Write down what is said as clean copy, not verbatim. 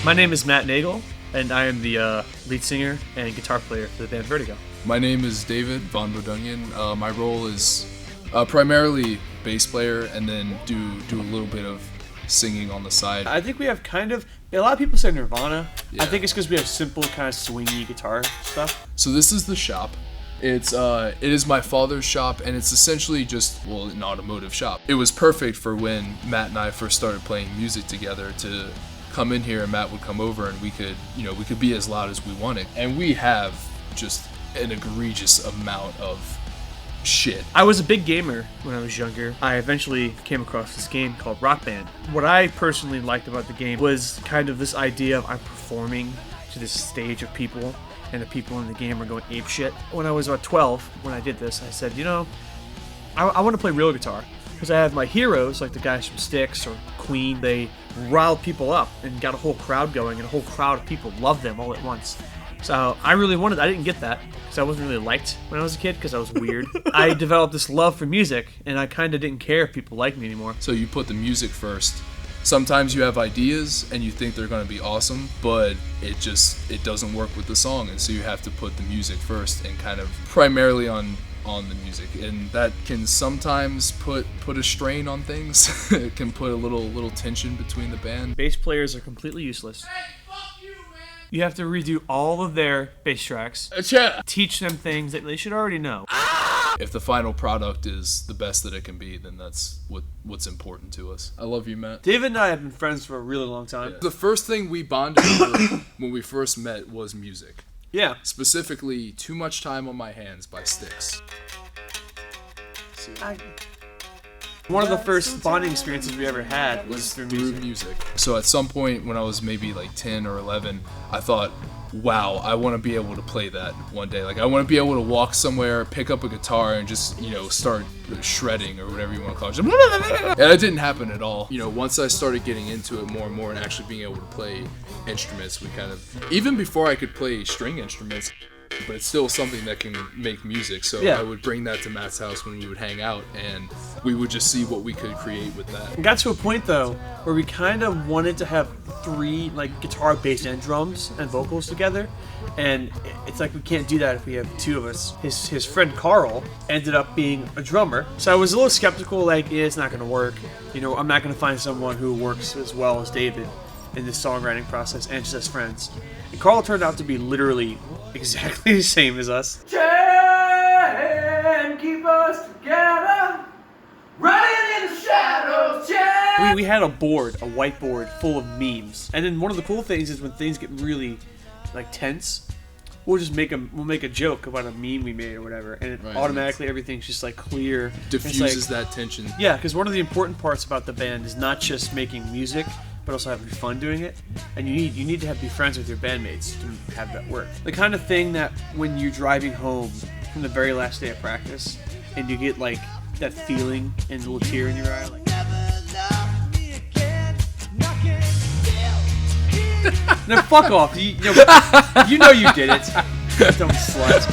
My name is Matt Nagel, and I am the lead singer and guitar player for the band Vyrtigo. My name is David Von Bodungian. My role is primarily bass player, and then do a little bit of singing on the side. I think we have a lot of people say Nirvana. Yeah. I think it's because we have simple kind of swingy guitar stuff. So this is the shop. It is my father's shop, and it's essentially just, an automotive shop. It was perfect for when Matt and I first started playing music together to come in here, and Matt would come over, and we could be as loud as we wanted. And we have just an egregious amount of shit. I was a big gamer when I was younger. I eventually came across this game called Rock Band. What I personally liked about the game was kind of this idea of I'm performing to this stage of people, and the people in the game are going apeshit. When I was about 12, when I did this, I said, I want to play real guitar. Because I have my heroes, like the guys from Styx or Queen, they riled people up and got a whole crowd going, and a whole crowd of people loved them all at once. So I didn't get that, because I wasn't really liked when I was a kid, because I was weird. I developed this love for music, and I kind of didn't care if people liked me anymore. So you put the music first. Sometimes you have ideas and you think they're going to be awesome, but it doesn't work with the song, and so you have to put the music first and kind of primarily on the music, and that can sometimes put a strain on things. It can put a little tension between the band. Bass players are completely useless. You have to redo all of their bass tracks, teach them things that they should already know. If the final product is the best that it can be, then that's what's important to us. I love you, Matt. David and I have been friends for a really long time. Yeah. The first thing we bonded over when we first met was music. Yeah. Specifically, Too Much Time on My Hands by Styx. One of the first bonding experiences we ever had was through music. So at some point when I was maybe like 10 or 11, I thought, wow, I want to be able to play that one day. Like, I want to be able to walk somewhere, pick up a guitar, and just, start shredding or whatever you want to call it. And that didn't happen at all. Once I started getting into it more and more and actually being able to play instruments, even before I could play string instruments, but it's still something that can make music. So yeah. I would bring that to Matt's house when we would hang out, and we would just see what we could create with that. It got to a point, though, where we kind of wanted to have three, guitar, bass, and drums and vocals together, and it's like we can't do that if we have two of us. His friend Carl ended up being a drummer, so I was a little skeptical, it's not going to work. I'm not going to find someone who works as well as David in this songwriting process and just as friends. And Carl turned out to be literally exactly the same as us. Can keep us together, running in the shadows. We had a whiteboard full of memes, and then one of the cool things is when things get really tense, we'll make a joke about a meme we made or whatever, and it automatically everything's just clear. Diffuses that tension. Yeah, because one of the important parts about the band is not just making music, but also having fun doing it, and you need to be friends with your bandmates to have that work. The kind of thing that when you're driving home from the very last day of practice, and you get that feeling and a little tear in your eye, no, fuck off. You know you did it. Dumb slut.